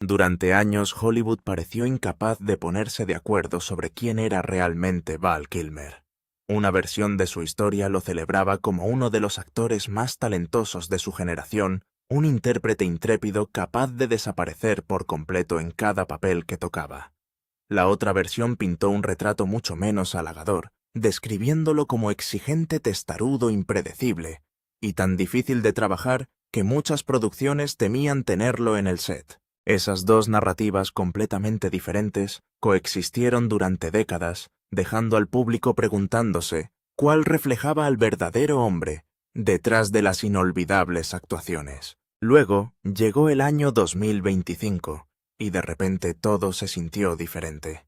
Durante años Hollywood pareció incapaz de ponerse de acuerdo sobre quién era realmente Val Kilmer. Una versión de su historia lo celebraba como uno de los actores más talentosos de su generación, un intérprete intrépido capaz de desaparecer por completo en cada papel que tocaba. La otra versión pintó un retrato mucho menos halagador, describiéndolo como exigente testarudo impredecible, y tan difícil de trabajar que muchas producciones temían tenerlo en el set. Esas dos narrativas completamente diferentes coexistieron durante décadas, dejando al público preguntándose cuál reflejaba al verdadero hombre detrás de las inolvidables actuaciones. Luego llegó el año 2025, y de repente todo se sintió diferente.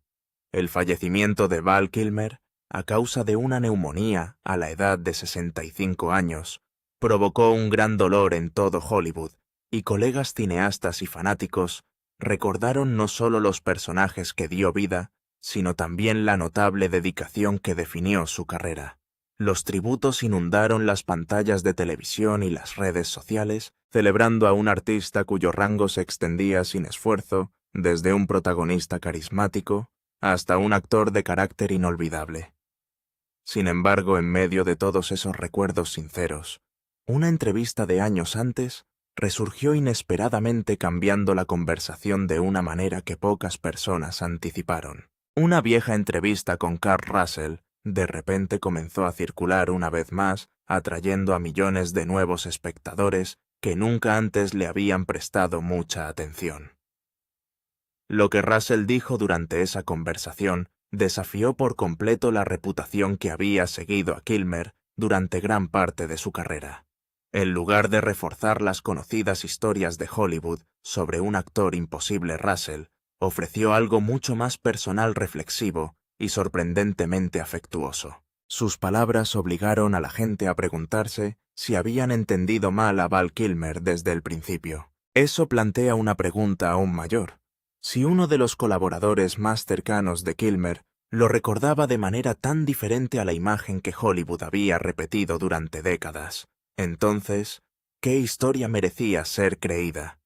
El fallecimiento de Val Kilmer, a causa de una neumonía a la edad de 65 años, provocó un gran dolor en todo Hollywood, y colegas cineastas y fanáticos recordaron no solo los personajes que dio vida, sino también la notable dedicación que definió su carrera. Los tributos inundaron las pantallas de televisión y las redes sociales, celebrando a un artista cuyo rango se extendía sin esfuerzo, desde un protagonista carismático hasta un actor de carácter inolvidable. Sin embargo, en medio de todos esos recuerdos sinceros, una entrevista de años antes resurgió inesperadamente, cambiando la conversación de una manera que pocas personas anticiparon. Una vieja entrevista con Kurt Russell de repente comenzó a circular una vez más, atrayendo a millones de nuevos espectadores que nunca antes le habían prestado mucha atención. Lo que Russell dijo durante esa conversación desafió por completo la reputación que había seguido a Kilmer durante gran parte de su carrera. En lugar de reforzar las conocidas historias de Hollywood sobre un actor imposible, Russell ofreció algo mucho más personal, reflexivo y sorprendentemente afectuoso. Sus palabras obligaron a la gente a preguntarse si habían entendido mal a Val Kilmer desde el principio. Eso plantea una pregunta aún mayor. Si uno de los colaboradores más cercanos de Kilmer lo recordaba de manera tan diferente a la imagen que Hollywood había repetido durante décadas, entonces, ¿qué historia merecía ser creída?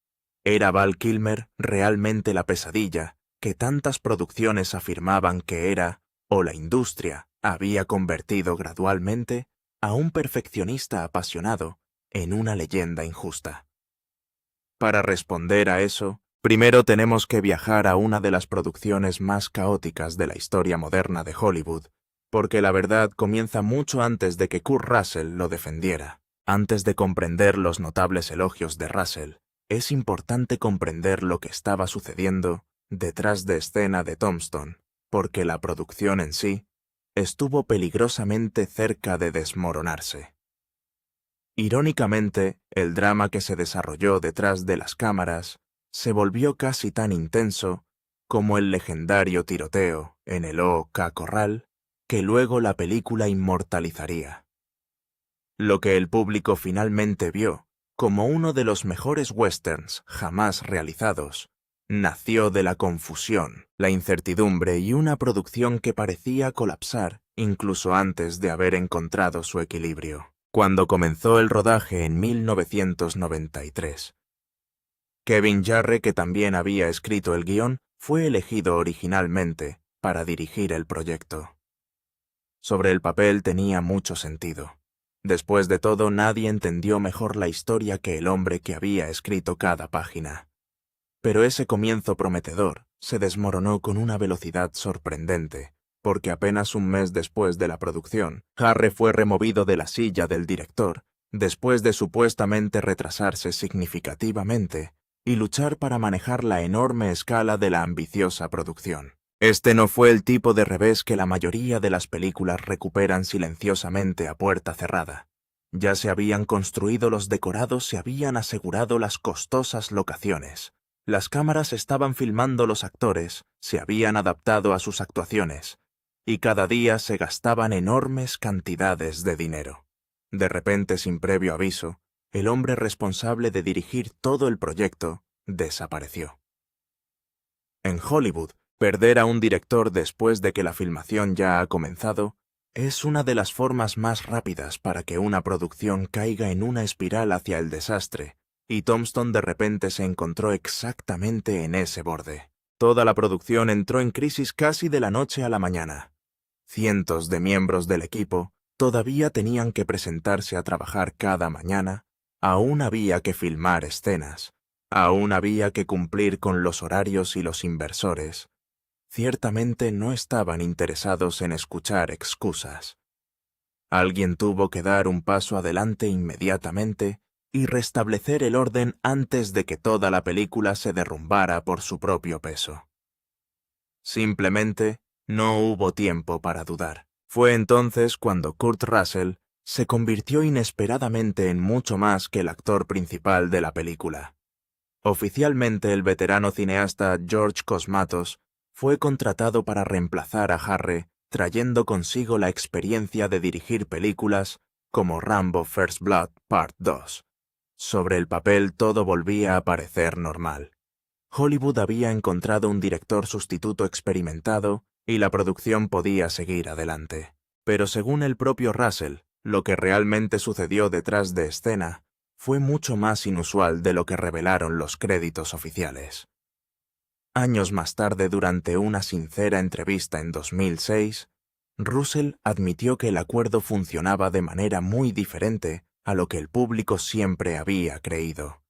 ¿Era Val Kilmer realmente la pesadilla que tantas producciones afirmaban que era, o la industria había convertido gradualmente a un perfeccionista apasionado en una leyenda injusta? Para responder a eso, primero tenemos que viajar a una de las producciones más caóticas de la historia moderna de Hollywood, porque la verdad comienza mucho antes de que Kurt Russell lo defendiera. Antes de comprender los notables elogios de Russell, es importante comprender lo que estaba sucediendo detrás de escena de Tombstone, porque la producción en sí estuvo peligrosamente cerca de desmoronarse. Irónicamente, el drama que se desarrolló detrás de las cámaras se volvió casi tan intenso como el legendario tiroteo en el OK Corral, que luego la película inmortalizaría. Lo que el público finalmente vio como uno de los mejores westerns jamás realizados nació de la confusión, la incertidumbre y una producción que parecía colapsar incluso antes de haber encontrado su equilibrio. Cuando comenzó el rodaje en 1993, Kevin Jarre, que también había escrito el guión, fue elegido originalmente para dirigir el proyecto. Sobre el papel tenía mucho sentido. Después de todo, nadie entendió mejor la historia que el hombre que había escrito cada página. Pero ese comienzo prometedor se desmoronó con una velocidad sorprendente, porque apenas un mes después de la producción, Jarre fue removido de la silla del director, después de supuestamente retrasarse significativamente y luchar para manejar la enorme escala de la ambiciosa producción. Este no fue el tipo de revés que la mayoría de las películas recuperan silenciosamente a puerta cerrada. Ya se habían construido los decorados, se habían asegurado las costosas locaciones. Las cámaras estaban filmando los actores, se habían adaptado a sus actuaciones, y cada día se gastaban enormes cantidades de dinero. De repente, sin previo aviso, el hombre responsable de dirigir todo el proyecto desapareció. En Hollywood, perder a un director después de que la filmación ya ha comenzado es una de las formas más rápidas para que una producción caiga en una espiral hacia el desastre y Tombstone de repente se encontró exactamente en ese borde. Toda la producción entró en crisis casi de la noche a la mañana. Cientos de miembros del equipo todavía tenían que presentarse a trabajar cada mañana, aún había que filmar escenas, aún había que cumplir con los horarios y los inversores. Ciertamente no estaban interesados en escuchar excusas. Alguien tuvo que dar un paso adelante inmediatamente y restablecer el orden antes de que toda la película se derrumbara por su propio peso. Simplemente no hubo tiempo para dudar. Fue entonces cuando Kurt Russell se convirtió inesperadamente en mucho más que el actor principal de la película. Oficialmente, el veterano cineasta George Cosmatos fue contratado para reemplazar a Harre, trayendo consigo la experiencia de dirigir películas como Rambo First Blood Part 2. Sobre el papel todo volvía a parecer normal. Hollywood había encontrado un director sustituto experimentado y la producción podía seguir adelante. Pero según el propio Russell, lo que realmente sucedió detrás de escena fue mucho más inusual de lo que revelaron los créditos oficiales. Años más tarde, durante una sincera entrevista en 2006, Russell admitió que el acuerdo funcionaba de manera muy diferente a lo que el público siempre había creído.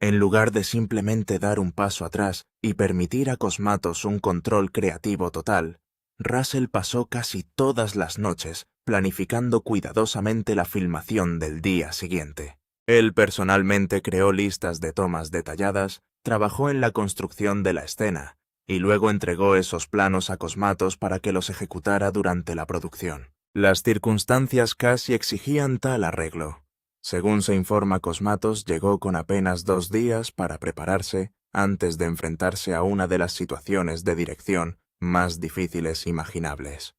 En lugar de simplemente dar un paso atrás y permitir a Cosmatos un control creativo total, Russell pasó casi todas las noches planificando cuidadosamente la filmación del día siguiente. Él personalmente creó listas de tomas detalladas, trabajó en la construcción de la escena y luego entregó esos planos a Cosmatos para que los ejecutara durante la producción. Las circunstancias casi exigían tal arreglo. Según se informa, Cosmatos llegó con apenas 2 días para prepararse antes de enfrentarse a una de las situaciones de dirección más difíciles imaginables.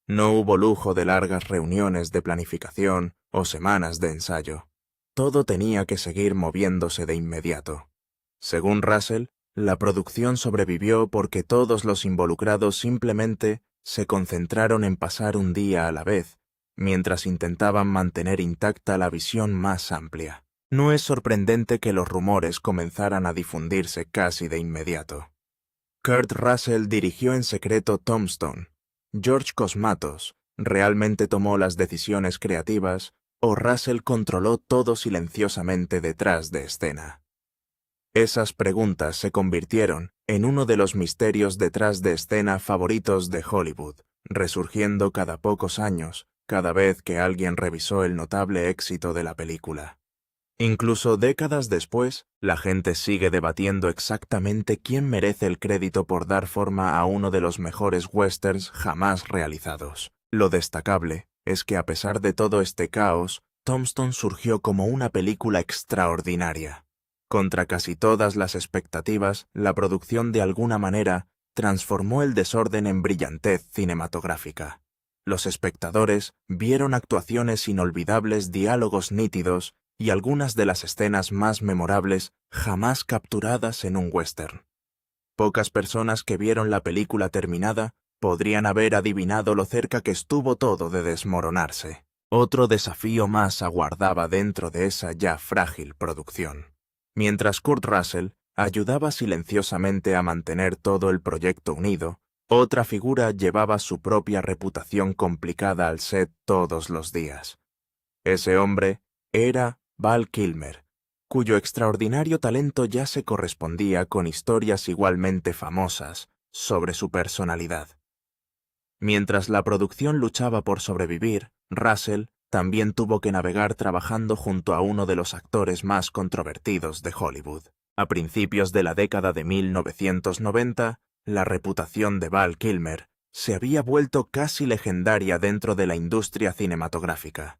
No hubo lujo de largas reuniones de planificación o semanas de ensayo. Todo tenía que seguir moviéndose de inmediato. Según Russell, la producción sobrevivió porque todos los involucrados simplemente se concentraron en pasar un día a la vez, mientras intentaban mantener intacta la visión más amplia. No es sorprendente que los rumores comenzaran a difundirse casi de inmediato. Kurt Russell dirigió en secreto Tombstone. George Cosmatos realmente tomó las decisiones creativas o Russell controló todo silenciosamente detrás de escena. Esas preguntas se convirtieron en uno de los misterios detrás de escena favoritos de Hollywood, resurgiendo cada pocos años, cada vez que alguien revisó el notable éxito de la película. Incluso décadas después, la gente sigue debatiendo exactamente quién merece el crédito por dar forma a uno de los mejores westerns jamás realizados. Lo destacable es que a pesar de todo este caos, Tombstone surgió como una película extraordinaria. Contra casi todas las expectativas, la producción de alguna manera transformó el desorden en brillantez cinematográfica. Los espectadores vieron actuaciones inolvidables, diálogos nítidos y algunas de las escenas más memorables jamás capturadas en un western. Pocas personas que vieron la película terminada podrían haber adivinado lo cerca que estuvo todo de desmoronarse. Otro desafío más aguardaba dentro de esa ya frágil producción. Mientras Kurt Russell ayudaba silenciosamente a mantener todo el proyecto unido, otra figura llevaba su propia reputación complicada al set todos los días. Ese hombre era Val Kilmer, cuyo extraordinario talento ya se correspondía con historias igualmente famosas sobre su personalidad. Mientras la producción luchaba por sobrevivir, Russell también tuvo que navegar trabajando junto a uno de los actores más controvertidos de Hollywood. A principios de la década de 1990, la reputación de Val Kilmer se había vuelto casi legendaria dentro de la industria cinematográfica.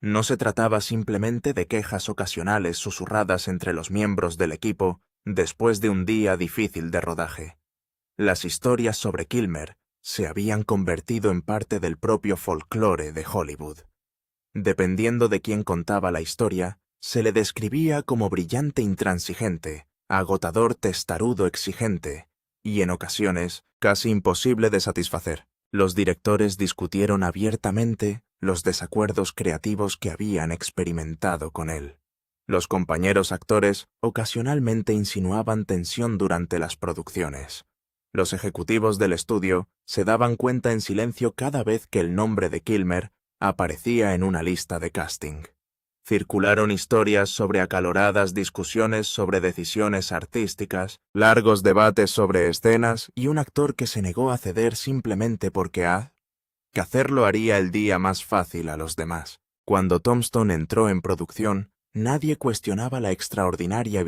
No se trataba simplemente de quejas ocasionales susurradas entre los miembros del equipo después de un día difícil de rodaje. Las historias sobre Kilmer se habían convertido en parte del propio folclore de Hollywood. Dependiendo de quién contaba la historia, se le describía como brillante intransigente, agotador testarudo exigente, y en ocasiones casi imposible de satisfacer. Los directores discutieron abiertamente los desacuerdos creativos que habían experimentado con él. Los compañeros actores ocasionalmente insinuaban tensión durante las producciones. Los ejecutivos del estudio se daban cuenta en silencio cada vez que el nombre de Kilmer aparecía en una lista de casting. Circularon historias sobre acaloradas discusiones sobre decisiones artísticas, largos debates sobre escenas y un actor que se negó a ceder simplemente porque que hacerlo haría el día más fácil a los demás. Cuando Tombstone entró en producción, nadie cuestionaba la extraordinaria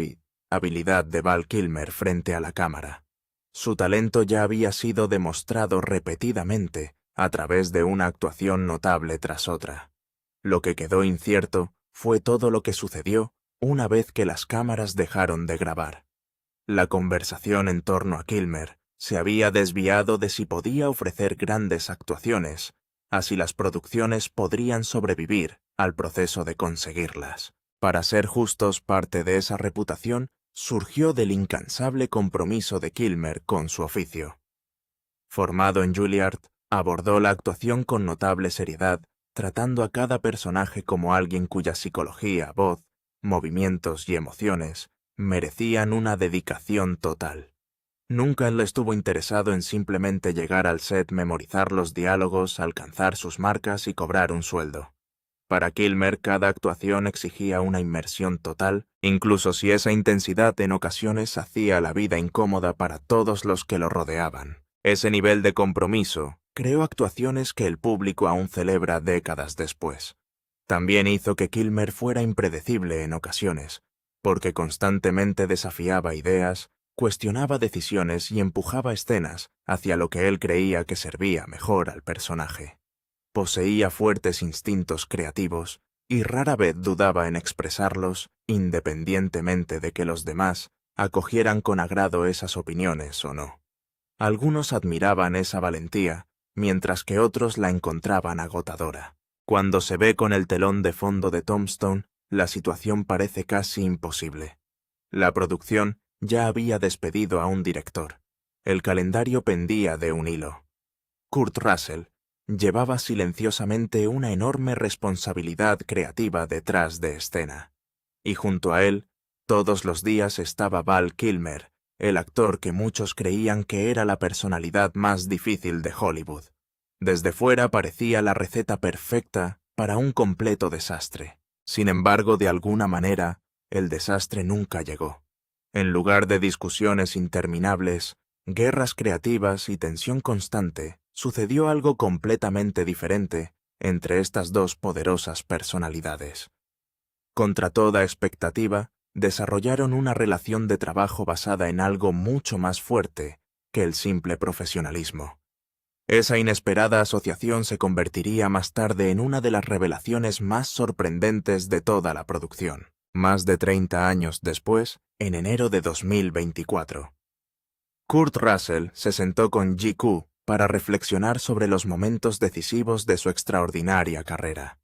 habilidad de Val Kilmer frente a la cámara. Su talento ya había sido demostrado repetidamente a través de una actuación notable tras otra. Lo que quedó incierto fue todo lo que sucedió una vez que las cámaras dejaron de grabar. La conversación en torno a Kilmer se había desviado de si podía ofrecer grandes actuaciones, a si las producciones podrían sobrevivir al proceso de conseguirlas. Para ser justos, parte de esa reputación surgió del incansable compromiso de Kilmer con su oficio. Formado en Juilliard, abordó la actuación con notable seriedad, tratando a cada personaje como alguien cuya psicología, voz, movimientos y emociones merecían una dedicación total. Nunca él estuvo interesado en simplemente llegar al set, memorizar los diálogos, alcanzar sus marcas y cobrar un sueldo. Para Kilmer, cada actuación exigía una inmersión total, incluso si esa intensidad en ocasiones hacía la vida incómoda para todos los que lo rodeaban. Ese nivel de compromiso creó actuaciones que el público aún celebra décadas después. También hizo que Kilmer fuera impredecible en ocasiones, porque constantemente desafiaba ideas, cuestionaba decisiones y empujaba escenas hacia lo que él creía que servía mejor al personaje. Poseía fuertes instintos creativos y rara vez dudaba en expresarlos, independientemente de que los demás acogieran con agrado esas opiniones o no. Algunos admiraban esa valentía, mientras que otros la encontraban agotadora. Cuando se ve con el telón de fondo de Tombstone, la situación parece casi imposible. La producción ya había despedido a un director. El calendario pendía de un hilo. Kurt Russell llevaba silenciosamente una enorme responsabilidad creativa detrás de escena. Y junto a él, todos los días estaba Val Kilmer, el actor que muchos creían que era la personalidad más difícil de Hollywood. Desde fuera parecía la receta perfecta para un completo desastre. Sin embargo, de alguna manera, el desastre nunca llegó. En lugar de discusiones interminables, guerras creativas y tensión constante, sucedió algo completamente diferente entre estas dos poderosas personalidades. Contra toda expectativa, desarrollaron una relación de trabajo basada en algo mucho más fuerte que el simple profesionalismo. Esa inesperada asociación se convertiría más tarde en una de las revelaciones más sorprendentes de toda la producción. Más de 30 años después, en enero de 2024. Kurt Russell se sentó con GQ para reflexionar sobre los momentos decisivos de su extraordinaria carrera.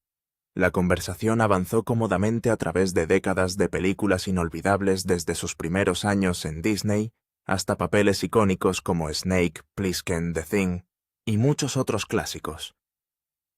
La conversación avanzó cómodamente a través de décadas de películas inolvidables desde sus primeros años en Disney hasta papeles icónicos como Snake Plissken, The Thing y muchos otros clásicos.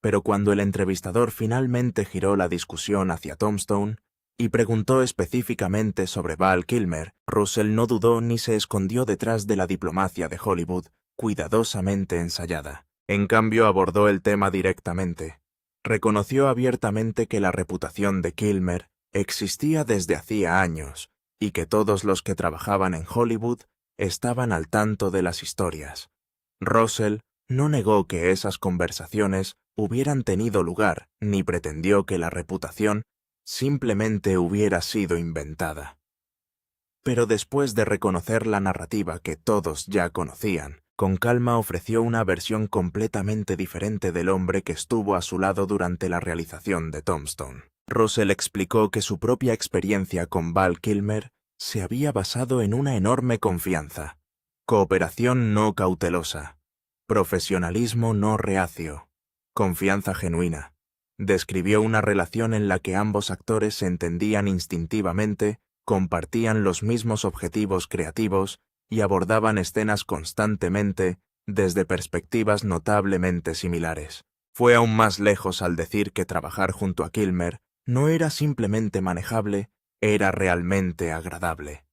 Pero cuando el entrevistador finalmente giró la discusión hacia Tombstone y preguntó específicamente sobre Val Kilmer, Russell no dudó ni se escondió detrás de la diplomacia de Hollywood, cuidadosamente ensayada. En cambio, abordó el tema directamente. Reconoció abiertamente que la reputación de Kilmer existía desde hacía años y que todos los que trabajaban en Hollywood estaban al tanto de las historias. Russell no negó que esas conversaciones hubieran tenido lugar, ni pretendió que la reputación simplemente hubiera sido inventada. Pero después de reconocer la narrativa que todos ya conocían, con calma ofreció una versión completamente diferente del hombre que estuvo a su lado durante la realización de Tombstone. Russell explicó que su propia experiencia con Val Kilmer se había basado en una enorme confianza, cooperación no cautelosa, profesionalismo no reacio, confianza genuina. Describió una relación en la que ambos actores se entendían instintivamente, compartían los mismos objetivos creativos y abordaban escenas constantemente desde perspectivas notablemente similares. Fue aún más lejos al decir que trabajar junto a Kilmer no era simplemente manejable, era realmente agradable.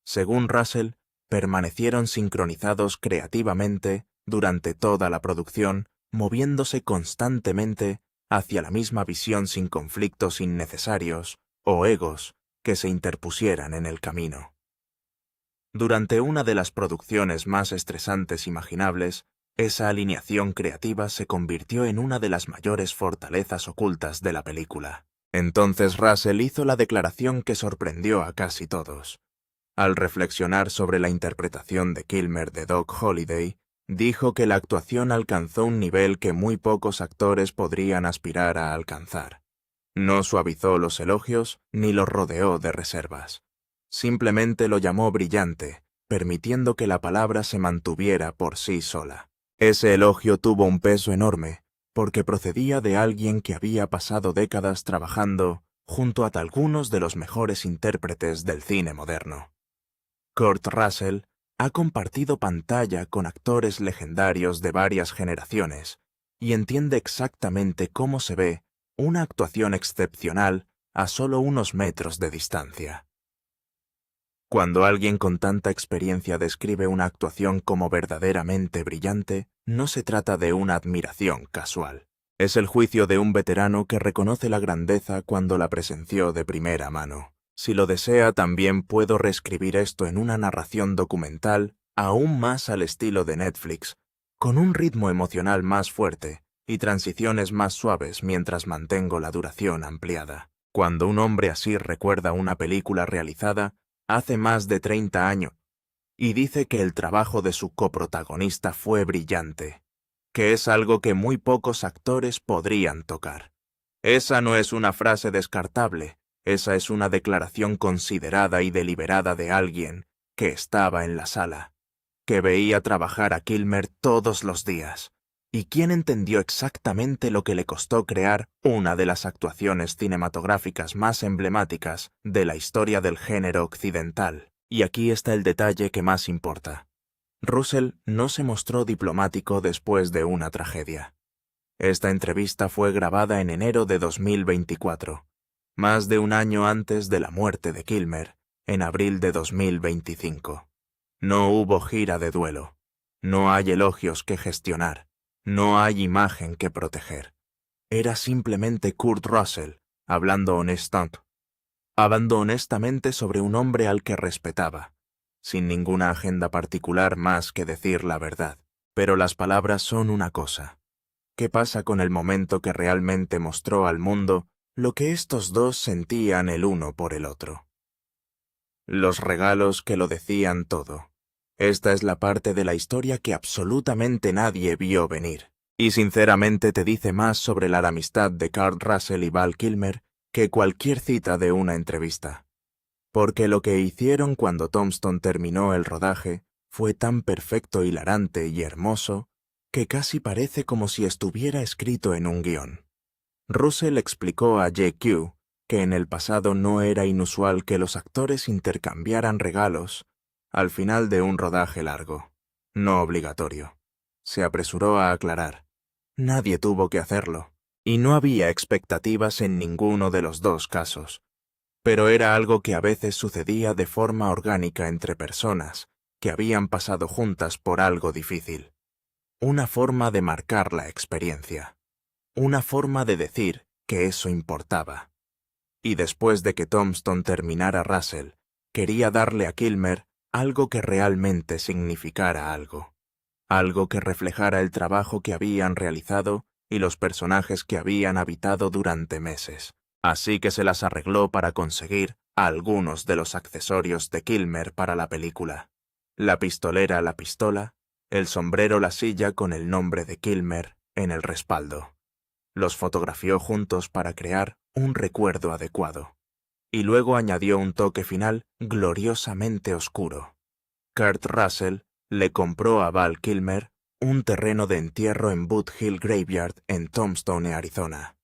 Según Russell, permanecieron sincronizados creativamente durante toda la producción, moviéndose constantemente hacia la misma visión sin conflictos innecesarios o egos que se interpusieran en el camino. Durante una de las producciones más estresantes imaginables, esa alineación creativa se convirtió en una de las mayores fortalezas ocultas de la película. Entonces Russell hizo la declaración que sorprendió a casi todos. Al reflexionar sobre la interpretación de Kilmer de Doc Holliday, dijo que la actuación alcanzó un nivel que muy pocos actores podrían aspirar a alcanzar. No suavizó los elogios ni los rodeó de reservas. Simplemente lo llamó brillante, permitiendo que la palabra se mantuviera por sí sola. Ese elogio tuvo un peso enorme, porque procedía de alguien que había pasado décadas trabajando junto a algunos de los mejores intérpretes del cine moderno. Kurt Russell ha compartido pantalla con actores legendarios de varias generaciones y entiende exactamente cómo se ve una actuación excepcional a solo unos metros de distancia. Cuando alguien con tanta experiencia describe una actuación como verdaderamente brillante, no se trata de una admiración casual. Es el juicio de un veterano que reconoce la grandeza cuando la presenció de primera mano. Si lo desea, también puedo reescribir esto en una narración documental, aún más al estilo de Netflix, con un ritmo emocional más fuerte y transiciones más suaves mientras mantengo la duración ampliada. Cuando un hombre así recuerda una película realizada hace más de 30 años y dice que el trabajo de su coprotagonista fue brillante, que es algo que muy pocos actores podrían tocar. Esa no es una frase descartable, esa es una declaración considerada y deliberada de alguien que estaba en la sala, que veía trabajar a Kilmer todos los días, y quien entendió exactamente lo que le costó crear una de las actuaciones cinematográficas más emblemáticas de la historia del género occidental. Y aquí está el detalle que más importa. Russell no se mostró diplomático después de una tragedia. Esta entrevista fue grabada en enero de 2024, más de un año antes de la muerte de Kilmer, en abril de 2025. No hubo gira de duelo. No hay elogios que gestionar. No hay imagen que proteger. Era simplemente Kurt Russell, hablando honestamente sobre un hombre al que respetaba, sin ninguna agenda particular más que decir la verdad. Pero las palabras son una cosa. ¿Qué pasa con el momento que realmente mostró al mundo lo que estos dos sentían el uno por el otro? Los regalos que lo decían todo. Esta es la parte de la historia que absolutamente nadie vio venir. Y sinceramente te dice más sobre la amistad de Kurt Russell y Val Kilmer que cualquier cita de una entrevista. Porque lo que hicieron cuando Tombstone terminó el rodaje fue tan perfecto, hilarante y hermoso que casi parece como si estuviera escrito en un guión. Russell explicó a GQ que en el pasado no era inusual que los actores intercambiaran regalos al final de un rodaje largo, no obligatorio. Se apresuró a aclarar. Nadie tuvo que hacerlo, y no había expectativas en ninguno de los dos casos. Pero era algo que a veces sucedía de forma orgánica entre personas que habían pasado juntas por algo difícil. Una forma de marcar la experiencia. Una forma de decir que eso importaba. Y después de que Tombstone terminara Russell, quería darle a Kilmer algo que realmente significara algo. Algo que reflejara el trabajo que habían realizado y los personajes que habían habitado durante meses. Así que se las arregló para conseguir algunos de los accesorios de Kilmer para la película. La pistolera, la pistola, el sombrero, la silla con el nombre de Kilmer en el respaldo. Los fotografió juntos para crear un recuerdo adecuado. Y luego añadió un toque final gloriosamente oscuro. Kurt Russell le compró a Val Kilmer un terreno de entierro en Boot Hill Graveyard en Tombstone, Arizona.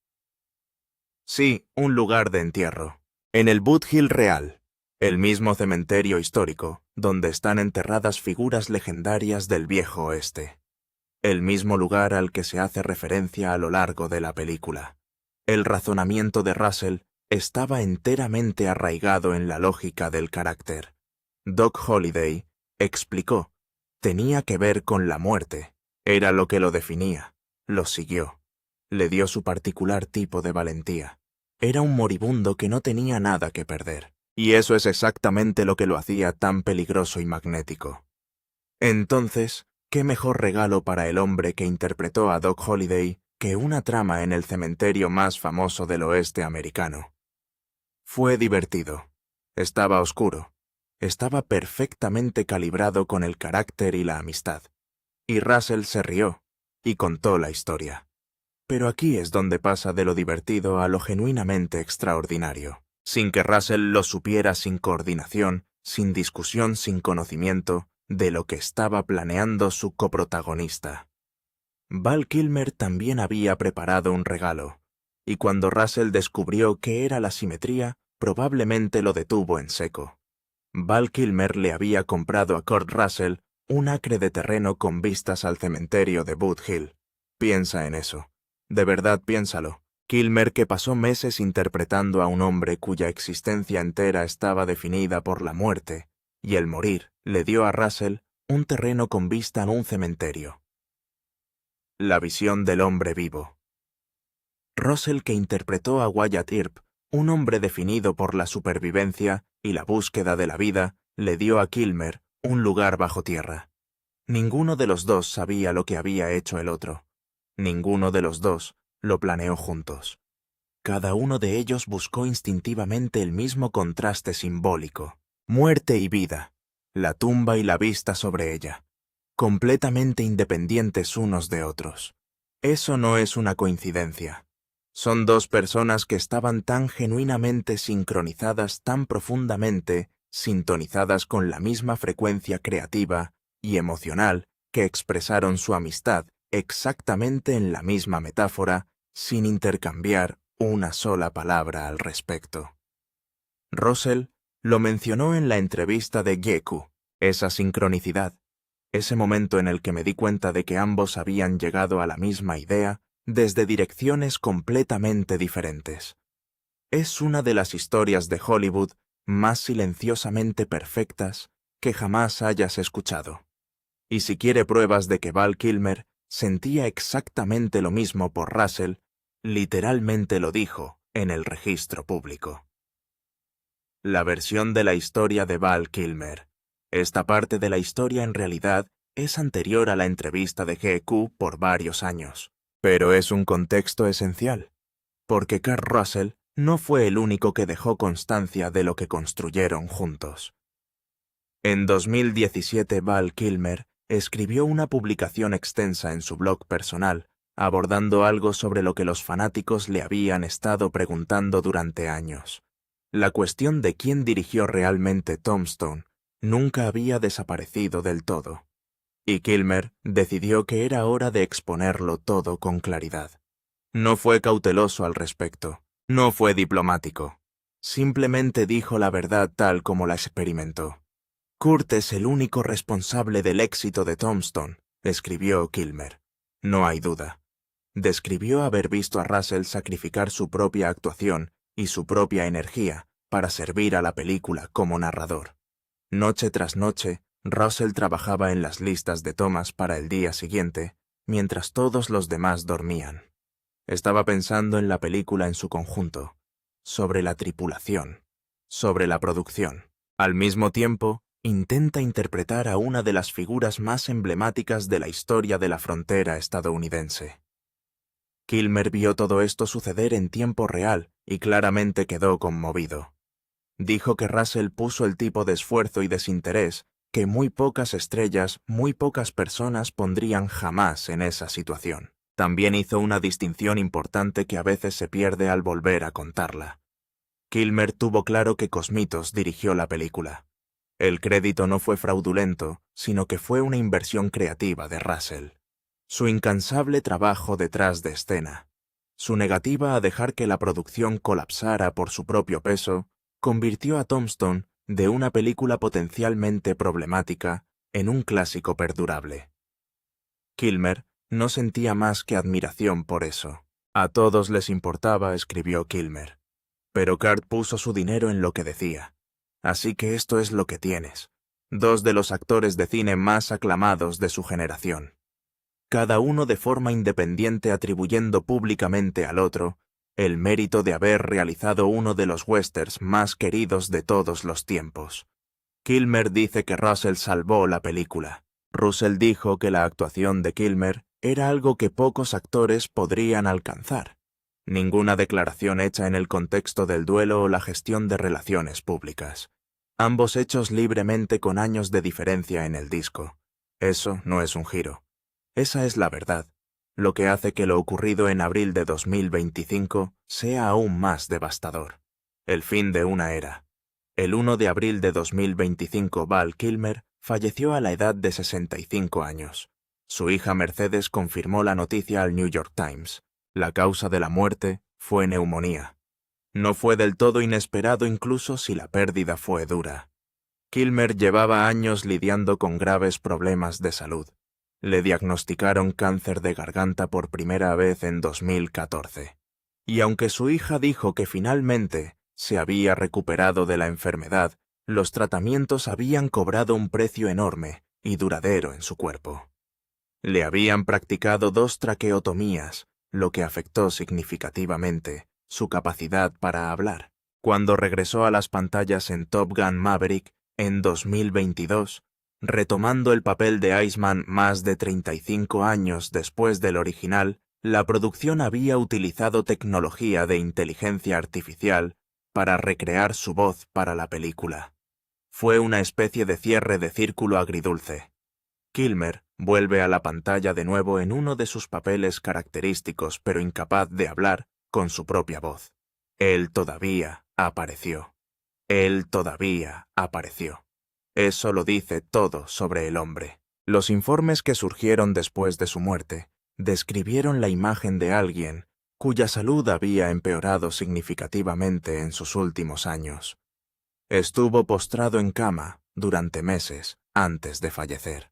Sí, un lugar de entierro. En el Boot Hill real, el mismo cementerio histórico donde están enterradas figuras legendarias del viejo oeste. El mismo lugar al que se hace referencia a lo largo de la película. El razonamiento de Russell estaba enteramente arraigado en la lógica del carácter. Doc Holliday explicó, tenía que ver con la muerte, era lo que lo definía, lo siguió, le dio su particular tipo de valentía. Era un moribundo que no tenía nada que perder, y eso es exactamente lo que lo hacía tan peligroso y magnético. Entonces, ¿qué mejor regalo para el hombre que interpretó a Doc Holliday que una trama en el cementerio más famoso del oeste americano? Fue divertido. Estaba oscuro. Estaba perfectamente calibrado con el carácter y la amistad. Y Russell se rió y contó la historia. Pero aquí es donde pasa de lo divertido a lo genuinamente extraordinario. Sin que Russell lo supiera, sin coordinación, sin discusión, sin conocimiento de lo que estaba planeando su coprotagonista. Val Kilmer también había preparado un regalo, y cuando Russell descubrió qué era la simetría, probablemente lo detuvo en seco. Val Kilmer le había comprado a Kurt Russell un acre de terreno con vistas al cementerio de Boot Hill. Piensa en eso. De verdad piénsalo. Kilmer, que pasó meses interpretando a un hombre cuya existencia entera estaba definida por la muerte, y el morir, le dio a Russell un terreno con vista a un cementerio. La visión del hombre vivo. Russell, que interpretó a Wyatt Earp, un hombre definido por la supervivencia y la búsqueda de la vida, le dio a Kilmer un lugar bajo tierra. Ninguno de los dos sabía lo que había hecho el otro. Ninguno de los dos lo planeó juntos. Cada uno de ellos buscó instintivamente el mismo contraste simbólico: muerte y vida, la tumba y la vista sobre ella, completamente independientes unos de otros. Eso no es una coincidencia. Son dos personas que estaban tan genuinamente sincronizadas, tan profundamente sintonizadas con la misma frecuencia creativa y emocional, que expresaron su amistad exactamente en la misma metáfora, sin intercambiar una sola palabra al respecto. Russell lo mencionó en la entrevista de Geku, esa sincronicidad, ese momento en el que me di cuenta de que ambos habían llegado a la misma idea desde direcciones completamente diferentes. Es una de las historias de Hollywood más silenciosamente perfectas que jamás hayas escuchado. Y si quiere pruebas de que Val Kilmer sentía exactamente lo mismo por Russell, literalmente lo dijo en el registro público. La versión de la historia de Val Kilmer. Esta parte de la historia en realidad es anterior a la entrevista de GQ por varios años, pero es un contexto esencial, porque Kurt Russell no fue el único que dejó constancia de lo que construyeron juntos. En 2017, Val Kilmer escribió una publicación extensa en su blog personal, abordando algo sobre lo que los fanáticos le habían estado preguntando durante años. La cuestión de quién dirigió realmente Tombstone nunca había desaparecido del todo, y Kilmer decidió que era hora de exponerlo todo con claridad. No fue cauteloso al respecto, no fue diplomático. Simplemente dijo la verdad tal como la experimentó. Kurt es el único responsable del éxito de Tombstone, escribió Kilmer. No hay duda. Describió haber visto a Russell sacrificar su propia actuación y su propia energía para servir a la película como narrador. Noche tras noche, Russell trabajaba en las listas de tomas para el día siguiente, mientras todos los demás dormían. Estaba pensando en la película en su conjunto, sobre la tripulación, sobre la producción. Al mismo tiempo, intenta interpretar a una de las figuras más emblemáticas de la historia de la frontera estadounidense. Kilmer vio todo esto suceder en tiempo real y claramente quedó conmovido. Dijo que Russell puso el tipo de esfuerzo y desinterés que muy pocas estrellas, muy pocas personas pondrían jamás en esa situación. También hizo una distinción importante que a veces se pierde al volver a contarla. Kilmer tuvo claro que Cosmitos dirigió la película. El crédito no fue fraudulento, sino que fue una inversión creativa de Russell. Su incansable trabajo detrás de escena, su negativa a dejar que la producción colapsara por su propio peso, convirtió a Tombstone de una película potencialmente problemática en un clásico perdurable. Kilmer no sentía más que admiración por eso. A todos les importaba, escribió Kilmer. Pero Curt puso su dinero en lo que decía. Así que esto es lo que tienes. Dos de los actores de cine más aclamados de su generación. Cada uno de forma independiente atribuyendo públicamente al otro el mérito de haber realizado uno de los westerns más queridos de todos los tiempos. Kilmer dice que Russell salvó la película. Russell dijo que la actuación de Kilmer era algo que pocos actores podrían alcanzar. Ninguna declaración hecha en el contexto del duelo o la gestión de relaciones públicas. Ambos hechos libremente con años de diferencia en el disco. Eso no es un giro. Esa es la verdad, lo que hace que lo ocurrido en abril de 2025 sea aún más devastador. El fin de una era. El 1 de abril de 2025 Val Kilmer falleció a la edad de 65 años. Su hija Mercedes confirmó la noticia al New York Times. La causa de la muerte fue neumonía. No fue del todo inesperado incluso si la pérdida fue dura. Kilmer llevaba años lidiando con graves problemas de salud. Le diagnosticaron cáncer de garganta por primera vez en 2014. Y aunque su hija dijo que finalmente se había recuperado de la enfermedad, los tratamientos habían cobrado un precio enorme y duradero en su cuerpo. Le habían practicado 2 traqueotomías, lo que afectó significativamente su capacidad para hablar. Cuando regresó a las pantallas en Top Gun Maverick en 2022, retomando el papel de Iceman más de 35 años después del original, la producción había utilizado tecnología de inteligencia artificial para recrear su voz para la película. Fue una especie de cierre de círculo agridulce. Kilmer vuelve a la pantalla de nuevo en uno de sus papeles característicos pero incapaz de hablar con su propia voz. Él todavía apareció. Él todavía apareció. Eso lo dice todo sobre el hombre. Los informes que surgieron después de su muerte describieron la imagen de alguien cuya salud había empeorado significativamente en sus últimos años. Estuvo postrado en cama durante meses antes de fallecer.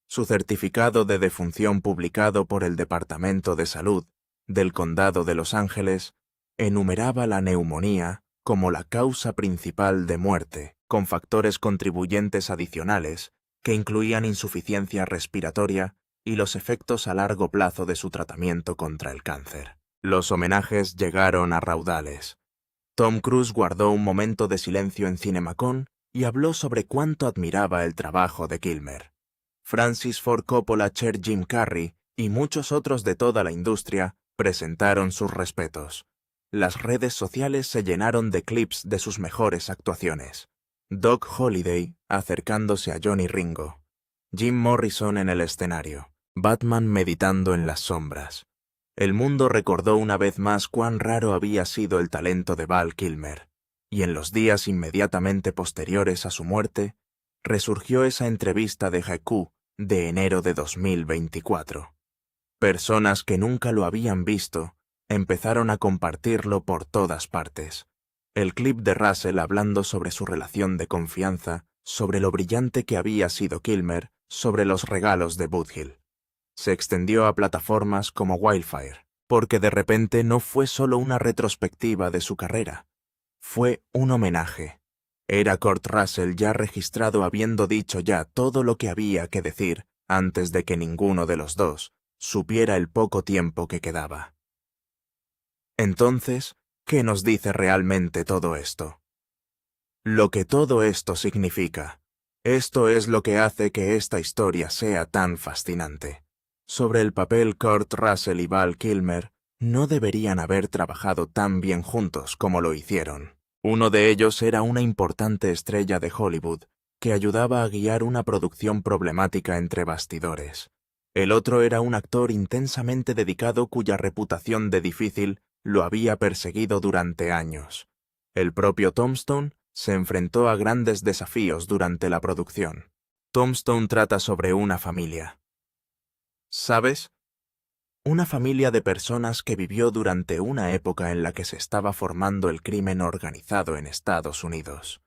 Su certificado de defunción publicado por el Departamento de Salud del Condado de Los Ángeles enumeraba la neumonía como la causa principal de muerte, con factores contribuyentes adicionales que incluían insuficiencia respiratoria y los efectos a largo plazo de su tratamiento contra el cáncer. Los homenajes llegaron a raudales. Tom Cruise guardó un momento de silencio en CinemaCon y habló sobre cuánto admiraba el trabajo de Kilmer. Francis Ford Coppola, Cher, Jim Carrey y muchos otros de toda la industria presentaron sus respetos. Las redes sociales se llenaron de clips de sus mejores actuaciones. Doc Holliday acercándose a Johnny Ringo. Jim Morrison en el escenario. Batman meditando en las sombras. El mundo recordó una vez más cuán raro había sido el talento de Val Kilmer. Y en los días inmediatamente posteriores a su muerte, resurgió esa entrevista de GQ de enero de 2024. Personas que nunca lo habían visto empezaron a compartirlo por todas partes. El clip de Russell hablando sobre su relación de confianza, sobre lo brillante que había sido Kilmer, sobre los regalos de Woodhill. Se extendió a plataformas como Wildfire, porque de repente no fue solo una retrospectiva de su carrera, fue un homenaje. Era Kurt Russell ya registrado habiendo dicho ya todo lo que había que decir antes de que ninguno de los dos supiera el poco tiempo que quedaba. Entonces, ¿qué nos dice realmente todo esto? Lo que todo esto significa. Esto es lo que hace que esta historia sea tan fascinante. Sobre el papel, Kurt Russell y Val Kilmer no deberían haber trabajado tan bien juntos como lo hicieron. Uno de ellos era una importante estrella de Hollywood que ayudaba a guiar una producción problemática entre bastidores. El otro era un actor intensamente dedicado cuya reputación de difícil lo había perseguido durante años. El propio Tombstone se enfrentó a grandes desafíos durante la producción. Tombstone trata sobre una familia. ¿Sabes? Una familia de personas que vivió durante una época en la que se estaba formando el crimen organizado en Estados Unidos.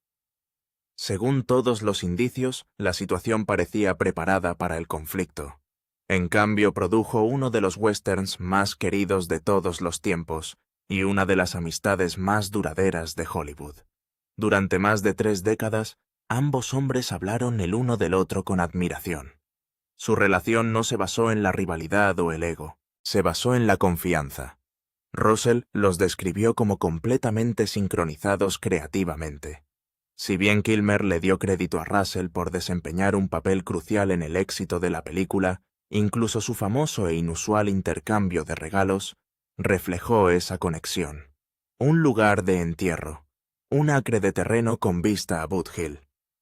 Según todos los indicios, la situación parecía preparada para el conflicto. En cambio, produjo uno de los westerns más queridos de todos los tiempos y una de las amistades más duraderas de Hollywood. Durante más de 3 décadas, ambos hombres hablaron el uno del otro con admiración. Su relación no se basó en la rivalidad o el ego, se basó en la confianza. Russell los describió como completamente sincronizados creativamente. Si bien Kilmer le dio crédito a Russell por desempeñar un papel crucial en el éxito de la película, incluso su famoso e inusual intercambio de regalos reflejó esa conexión. Un lugar de entierro, un acre de terreno con vista a Boot Hill.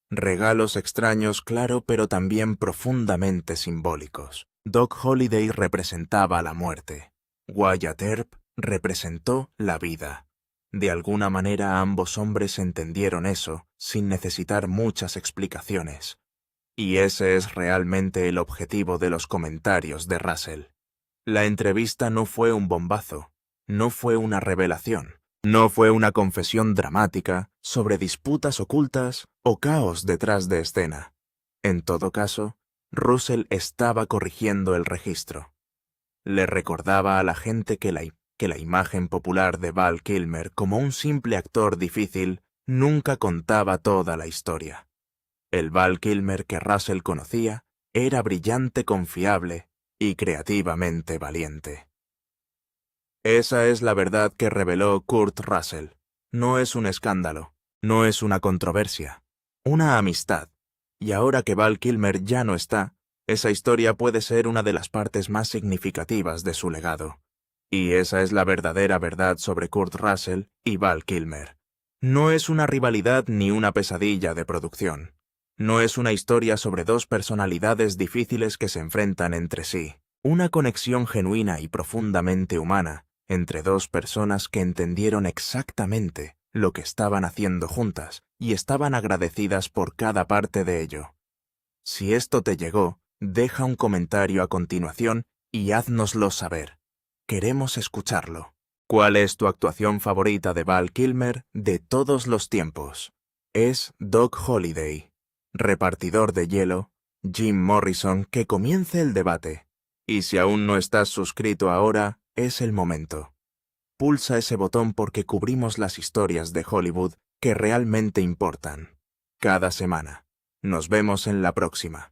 Regalos extraños, claro, pero también profundamente simbólicos. Doc Holliday representaba la muerte. Wyatt Earp representó la vida. De alguna manera ambos hombres entendieron eso, sin necesitar muchas explicaciones. Y ese es realmente el objetivo de los comentarios de Russell. La entrevista no fue un bombazo, no fue una revelación, no fue una confesión dramática sobre disputas ocultas o caos detrás de escena. En todo caso, Russell estaba corrigiendo el registro. Le recordaba a la gente que la imagen popular de Val Kilmer como un simple actor difícil nunca contaba toda la historia. El Val Kilmer que Russell conocía era brillante, confiable y creativamente valiente. Esa es la verdad que reveló Kurt Russell. No es un escándalo, no es una controversia, una amistad. Y ahora que Val Kilmer ya no está, esa historia puede ser una de las partes más significativas de su legado. Y esa es la verdadera verdad sobre Kurt Russell y Val Kilmer. No es una rivalidad ni una pesadilla de producción. No es una historia sobre dos personalidades difíciles que se enfrentan entre sí. Una conexión genuina y profundamente humana entre dos personas que entendieron exactamente lo que estaban haciendo juntas y estaban agradecidas por cada parte de ello. Si esto te llegó, deja un comentario a continuación y háznoslo saber. Queremos escucharlo. ¿Cuál es tu actuación favorita de Val Kilmer de todos los tiempos? Es Doc Holliday, repartidor de hielo, Jim Morrison, que comience el debate. Y si aún no estás suscrito ahora, es el momento. Pulsa ese botón porque cubrimos las historias de Hollywood que realmente importan. Cada semana. Nos vemos en la próxima.